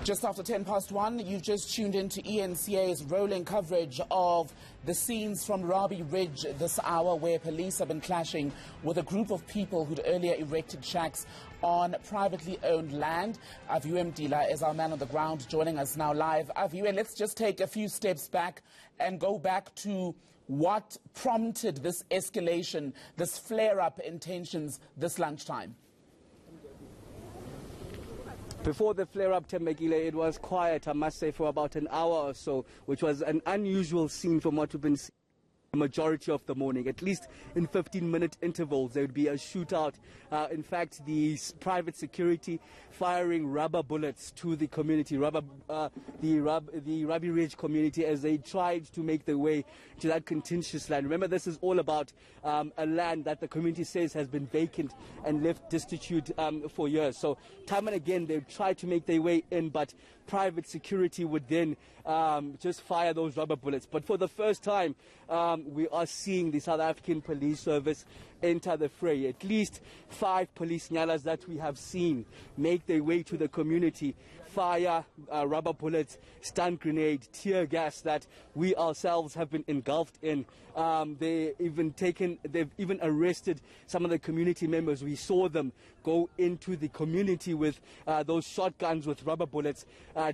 Just after 1:10, you've just tuned into eNCA's rolling coverage of the scenes from Rabie Ridge this hour, where police have been clashing with a group of people who'd earlier erected shacks on privately owned land. Aviwe Mtila is our man on the ground, joining us now live. Aviwe, let's just take a few steps back and go back to what prompted this escalation, this flare-up in tensions this lunchtime. Before the flare-up, Tembekile, it was quiet, I must say, for about an hour or so, which was an unusual scene from what we've been seeing the majority of the morning. At least in 15-minute intervals, there would be a shootout. In fact, the private security firing rubber bullets to the community, the Rabie Ridge community, as they tried to make their way to that contentious land. Remember, this is all about a land that the community says has been vacant and left destitute for years. So time and again, they tried to make their way in, but private security would then just fire those rubber bullets. But for the first time, we are seeing the South African Police Service enter the fray. At least 5 police nyalas that we have seen make their way to the community, fire rubber bullets, stun grenade, tear gas that we ourselves have been engulfed in. They've even arrested some of the community members. We saw them go into the community with those shotguns with rubber bullets,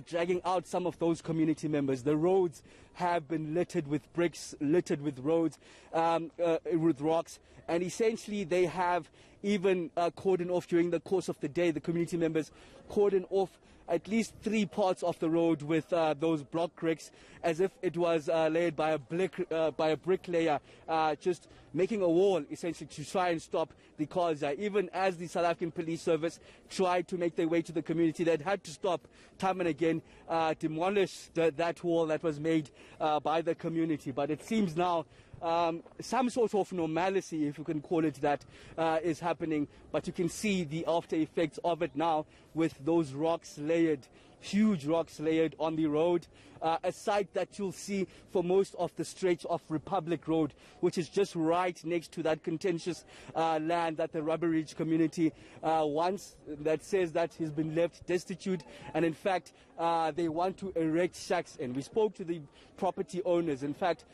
dragging out some of those community members. The roads have been littered with bricks, littered with roads, with rocks, and essentially they have even cordoned off during the course of the day. The community members cordoned off at least 3 parts of the road with those block bricks, as if it was laid by a bricklayer, just making a wall essentially to try and stop the cars. Even as the South African Police Service tried to make their way to the community, they'd had to stop time and again, demolish that wall that was made by the community. But it seems now some sort of normalcy, if you can call it that, is happening. But you can see the after effects of it now with those rocks layered, huge rocks layered on the road, a sight that you'll see for most of the stretch of Republic Road, which is just right next to that contentious land that the Rabie Ridge community wants, that says that has been left destitute, and in fact they want to erect shacks in. We spoke to the property owners. In fact,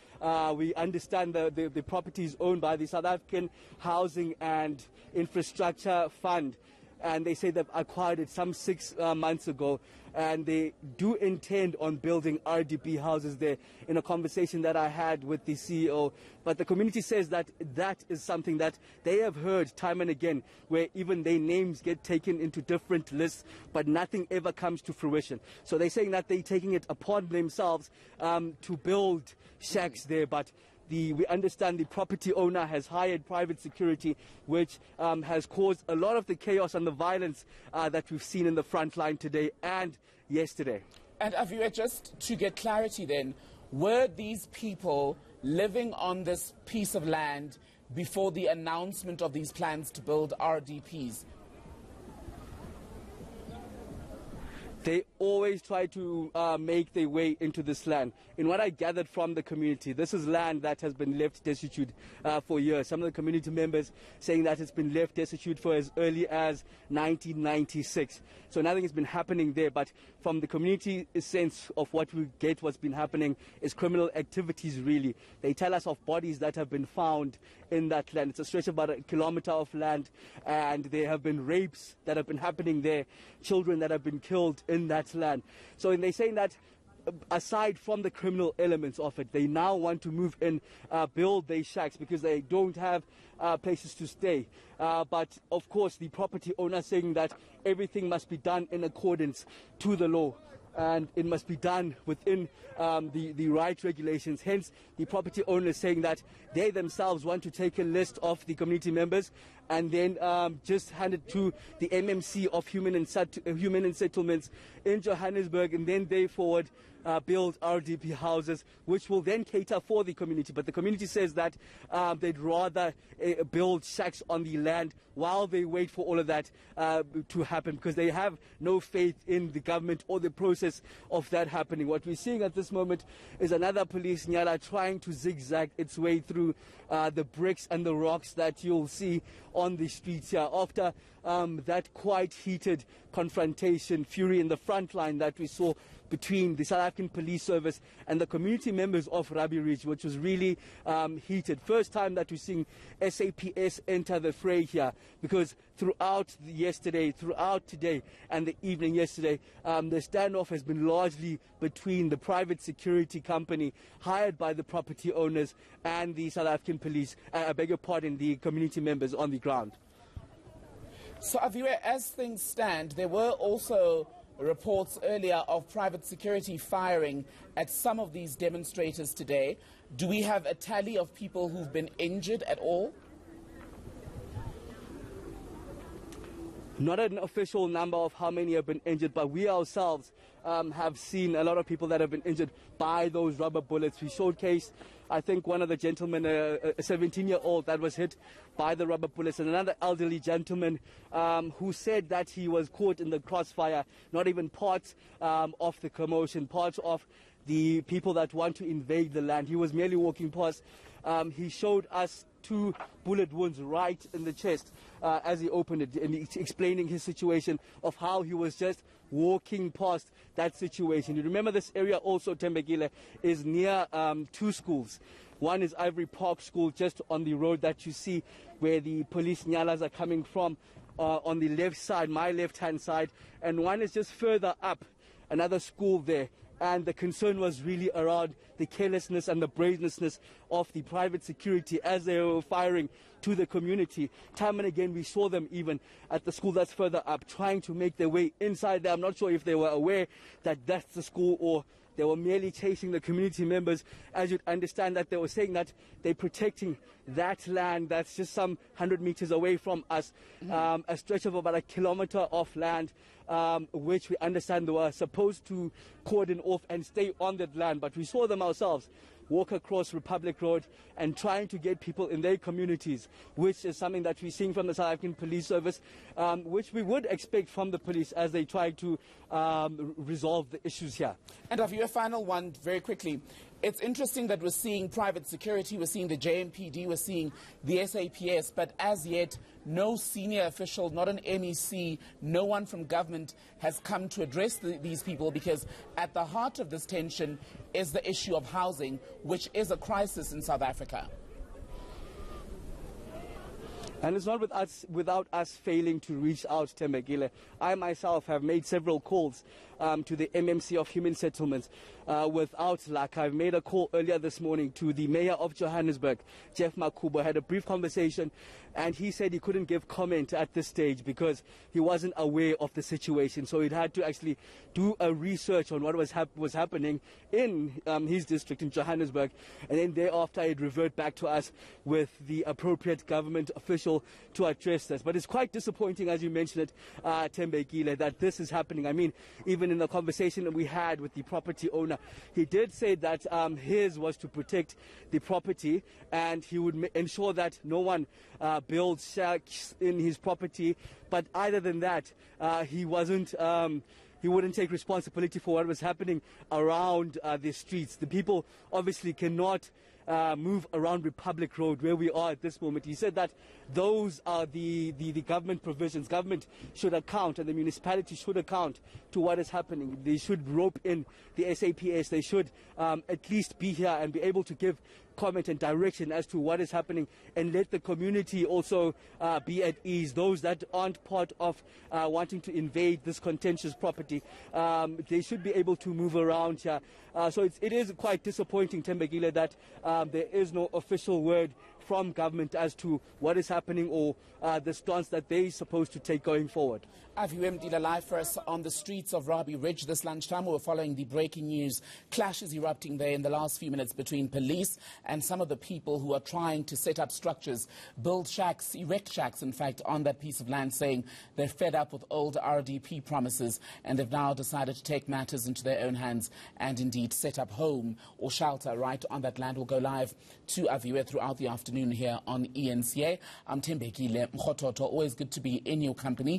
we understand the property is owned by the South African Housing and Infrastructure Fund, and they say they've acquired it some 6 months ago, and they do intend on building RDP houses there, in a conversation that I had with the CEO. But the community says that that is something that they have heard time and again, where even their names get taken into different lists, but nothing ever comes to fruition. So they're saying that they're taking it upon themselves to build shacks there, but we understand the property owner has hired private security, which has caused a lot of the chaos and the violence that we've seen in the front line today and yesterday. And Aviwe, just to get clarity then, were these people living on this piece of land before the announcement of these plans to build RDPs? They always try to make their way into this land. In what I gathered from the community, this is land that has been left destitute for years. Some of the community members saying that it's been left destitute for as early as 1996. So nothing has been happening there, but from the community sense of what we get, what's been happening is criminal activities, really. They tell us of bodies that have been found in that land. It's a stretch of about a kilometer of land, and there have been rapes that have been happening there, children that have been killed in that land. So they're saying that aside from the criminal elements of it, they now want to move in, build their shacks, because they don't have places to stay. But of course, the property owner saying that everything must be done in accordance to the law, and it must be done within the right regulations. Hence, the property owners saying that they themselves want to take a list of the community members and then just hand it to the MMC of Human and Settlements in Johannesburg, and then they forward build RDP houses, which will then cater for the community. But the community says that they'd rather build shacks on the land while they wait for all of that to happen, because they have no faith in the government or the process of that happening. What we're seeing at this moment is another police nyala trying to zigzag its way through the bricks and the rocks that you'll see on the streets here. After that quite heated confrontation, fury in the front line that we saw between the South African Police Service and the community members of Rabie Ridge, which was really heated. First time that we're seeing SAPS enter the fray here, because throughout yesterday, throughout today and the evening yesterday, the standoff has been largely between the private security company hired by the property owners and the South African police, I beg your pardon, the community members on the ground. So, Aviwe, as things stand, there were also reports earlier of private security firing at some of these demonstrators today. Do we have a tally of people who've been injured at all? Not an official number of how many have been injured, but we ourselves have seen a lot of people that have been injured by those rubber bullets. We showcased, I think, one of the gentlemen, a 17-year-old that was hit by the rubber bullets, and another elderly gentleman who said that he was caught in the crossfire, not even part of the commotion, part of the people that want to invade the land. He was merely walking past. He showed us 2 bullet wounds right in the chest as he opened it, and explaining his situation of how he was just walking past that situation. You remember this area also, Thembekile, is near 2 schools. One is Ivory Park School, just on the road that you see where the police nyalas are coming from on the left side, my left-hand side, and one is just further up, another school there. And the concern was really around the carelessness and the brazeness of the private security as they were firing to the community. Time and again, we saw them even at the school that's further up, trying to make their way inside there. I'm not sure if they were aware that that's the school, or they were merely chasing the community members. As you'd understand, that they were saying that they're protecting that land that's just some 100 meters away from us, a stretch of about 1 kilometer of land, which we understand they were supposed to cordon off and stay on that land. But we saw them ourselves walk across Republic Road and trying to get people in their communities, which is something that we're seeing from the South African Police Service, which we would expect from the police as they try to resolve the issues here. And of your final one, very quickly, it's interesting that we're seeing private security, we're seeing the JMPD, we're seeing the SAPS, but as yet, no senior official, not an MEC, no one from government has come to address these people, because at the heart of this tension is the issue of housing, which is a crisis in South Africa. And it's not without us failing to reach out, Thembekile. I myself have made several calls to the MMC of Human Settlements without luck. I've made a call earlier this morning to the mayor of Johannesburg, Jeff Makubo. I had a brief conversation, and he said he couldn't give comment at this stage because he wasn't aware of the situation. So he'd had to actually do a research on what was happening in his district in Johannesburg, and then thereafter he'd revert back to us with the appropriate government official to address this. But it's quite disappointing, as you mentioned it, Thembekile, that this is happening. I mean, even in the conversation that we had with the property owner, he did say that his was to protect the property, and he would ensure that no one builds shacks in his property. But other than that, he wouldn't take responsibility for what was happening around the streets. The people obviously cannot move around Republic Road where we are at this moment. He said that those are the government provisions. Government should account, and the municipality should account to what is happening. They should rope in the SAPS. They should at least be here and be able to give comment and direction as to what is happening, and let the community also be at ease. Those that aren't part of wanting to invade this contentious property, they should be able to move around here. So it is quite disappointing, Thembekile, that there is no official word from government as to what is happening or the stance that they're supposed to take going forward. Aviwe Mtila live for us on the streets of Rabie Ridge this lunchtime. We're following the breaking news. Clashes erupting there in the last few minutes between police and some of the people who are trying to set up structures, build shacks, erect shacks, in fact, on that piece of land, saying they're fed up with old RDP promises, and they've now decided to take matters into their own hands and indeed set up home or shelter right on that land. We'll go live to Aviwe throughout the afternoon here on eNCA. I'm Thembekile Mkhototo. Always good to be in your company.